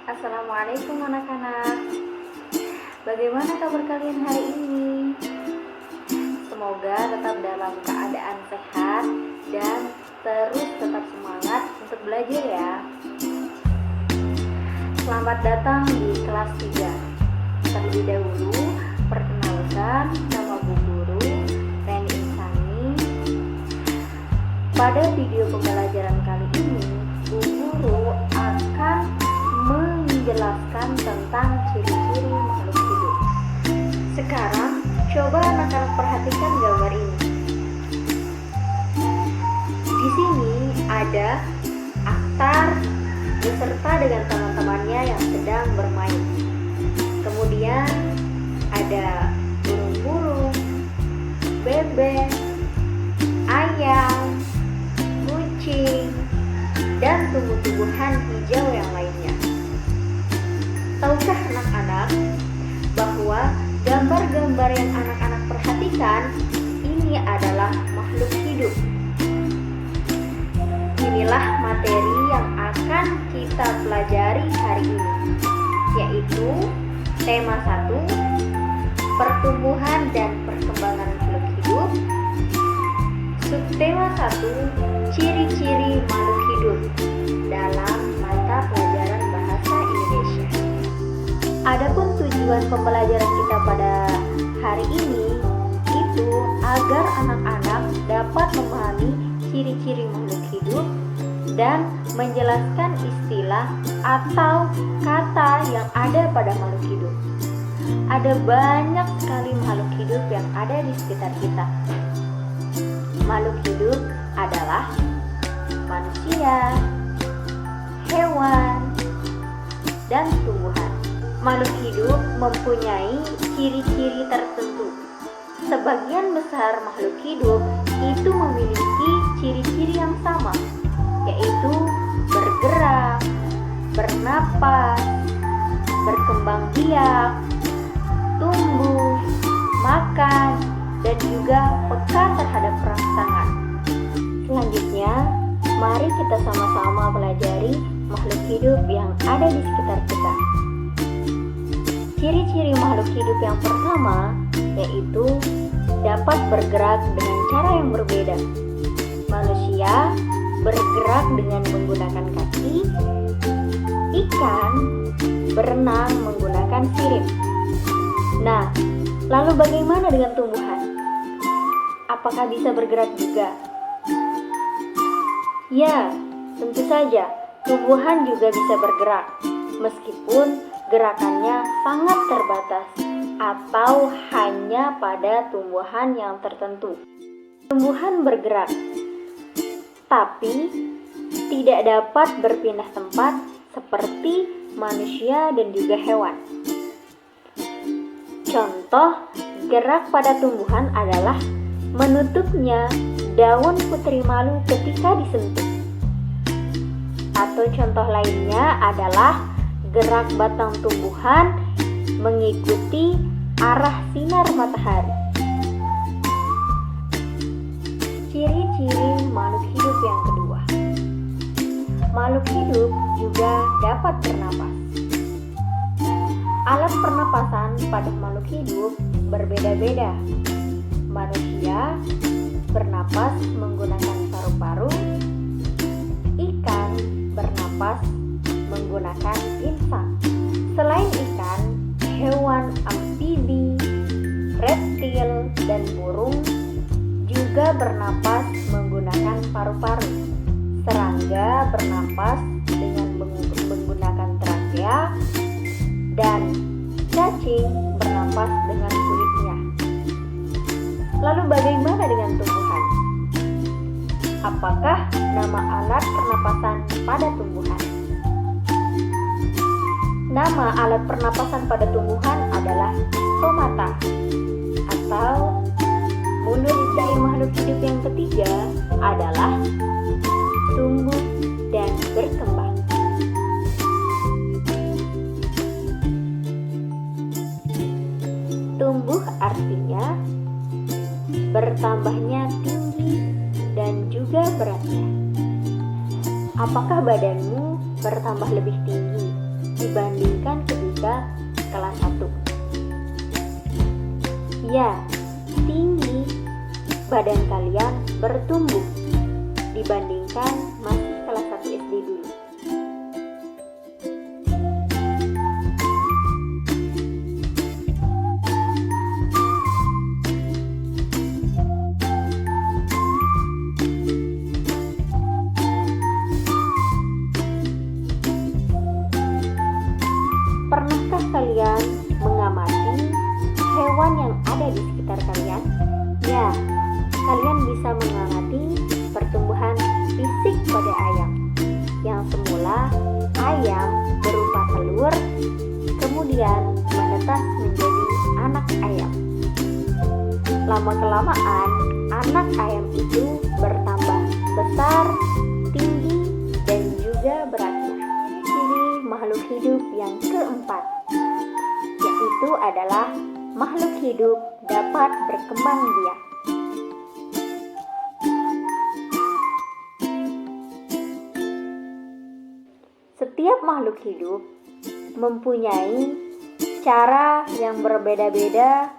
Assalamualaikum anak-anak. Bagaimana kabar kalian hari ini? Semoga tetap dalam keadaan sehat dan terus tetap semangat untuk belajar ya. Selamat datang di kelas 3. Terlebih dahulu, perkenalkan nama Bu Guru Reni Insani. Pada video pembelajaran kali ini, Bu Guru akan menjelaskan tentang ciri-ciri makhluk hidup. Sekarang, coba anak-anak perhatikan gambar ini. Di sini ada Akhtar beserta dengan teman-temannya yang sedang bermain. Kemudian ada burung-burung, bebek, ayam, kucing, dan tumbuh-tumbuhan hijau yang lainnya. Tahukah anak-anak bahwa gambar-gambar yang anak-anak perhatikan ini adalah makhluk hidup? Inilah materi yang akan kita pelajari hari ini, yaitu tema 1, pertumbuhan dan perkembangan makhluk hidup. Subtema 1, ciri-ciri makhluk hidup dalam mata pelajaran bahasa Indonesia. Adapun tujuan pembelajaran kita pada hari ini itu agar anak-anak dapat memahami ciri-ciri makhluk hidup dan menjelaskan istilah atau kata yang ada pada makhluk hidup. Ada banyak sekali makhluk hidup yang ada di sekitar kita. Makhluk hidup adalah manusia, hewan, dan tumbuhan. Makhluk hidup mempunyai ciri-ciri tertentu. Sebagian besar makhluk hidup itu memiliki ciri-ciri yang sama, yaitu bergerak, bernapas, berkembang biak, tumbuh, makan, dan juga peka terhadap rangsangan. Selanjutnya, mari kita sama-sama pelajari makhluk hidup yang ada di sekitar kita. Ciri-ciri makhluk hidup yang pertama yaitu dapat bergerak dengan cara yang berbeda. Manusia bergerak dengan menggunakan kaki, ikan berenang menggunakan sirip. Nah, lalu bagaimana dengan tumbuhan? Apakah bisa bergerak juga? Ya, tentu saja tumbuhan juga bisa bergerak, meskipun gerakannya sangat terbatas atau hanya pada tumbuhan yang tertentu. Tumbuhan bergerak, tapi tidak dapat berpindah tempat seperti manusia dan juga hewan. Contoh gerak pada tumbuhan adalah menutupnya daun putri malu ketika disentuh. Atau contoh lainnya adalah gerak batang tumbuhan mengikuti arah sinar matahari. Ciri-ciri makhluk hidup yang kedua. Makhluk hidup juga dapat bernapas. Alat pernapasan pada makhluk hidup berbeda-beda. Manusia bernapas menggunakan paru-paru, ikan bernapas menggunakan insang. Selain ikan, hewan amfibi, reptil, dan burung juga bernapas menggunakan paru-paru. Serangga bernapas dengan menggunakan trakea, dan cacing bernapas dengan kulitnya. Lalu bagaimana dengan tumbuhan? Apakah nama alat pernapasan pada tumbuhan? Nama alat pernapasan pada tumbuhan adalah stomata atau mulut. Dari makhluk hidup yang ketiga adalah tumbuh dan berkembang. Tumbuh artinya bertambahnya tinggi dan juga beratnya. Apakah badanmu bertambah lebih tinggi dibanding badan kalian bertumbuh dibandingkan masih kelas 1 SD dulu. Pernahkah kalian mengamati hewan yang ada di sekitar kalian? Ya, kalian bisa mengamati pertumbuhan fisik pada ayam. Yang semula ayam berupa telur, kemudian menetas menjadi anak ayam. Lama-kelamaan, anak ayam itu bertambah besar, tinggi, dan juga beratnya. Ciri makhluk hidup yang keempat, yaitu adalah makhluk hidup dapat berkembang biak. Setiap makhluk hidup mempunyai cara yang berbeda-beda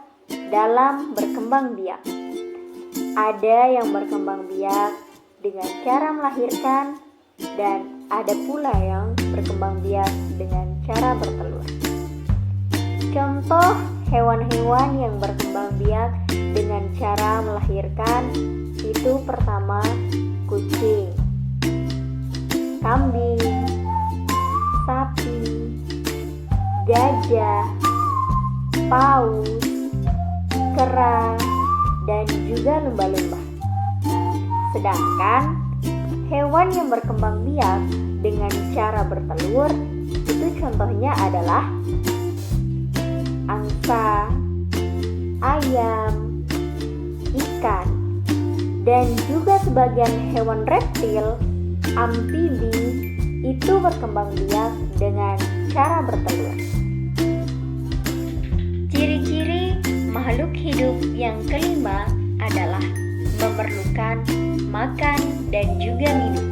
dalam berkembang biak. Ada yang berkembang biak dengan cara melahirkan, dan ada pula yang berkembang biak dengan cara bertelur. Contoh hewan-hewan yang berkembang biak dengan cara melahirkan itu pertama kucing, kambing, sapi, gajah, paus, kera, dan juga lumba-lumba. Sedangkan hewan yang berkembang biak dengan cara bertelur itu contohnya adalah angsa, ayam, ikan, dan juga sebagian hewan reptil, amfibi itu berkembang biak dengan cara bertelur. Ciri-ciri makhluk hidup yang kelima adalah memerlukan makan dan juga minum.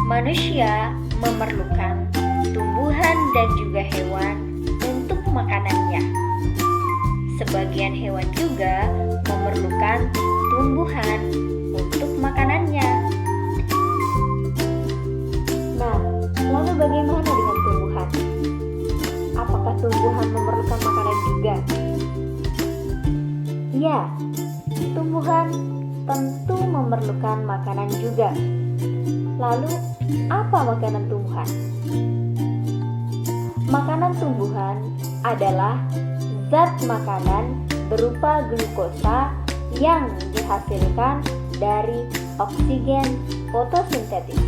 Manusia memerlukan tumbuhan dan juga hewan untuk makanannya. Sebagian hewan juga memerlukan tumbuhan untuk makanannya. Nah, lalu bagaimana dengan tumbuhan? Apakah tumbuhan memerlukan makanan juga? Ya, tumbuhan tentu memerlukan makanan juga. Lalu, apa makanan tumbuhan? Makanan tumbuhan adalah zat makanan berupa glukosa yang dihasilkan dari oksigen fotosintetis.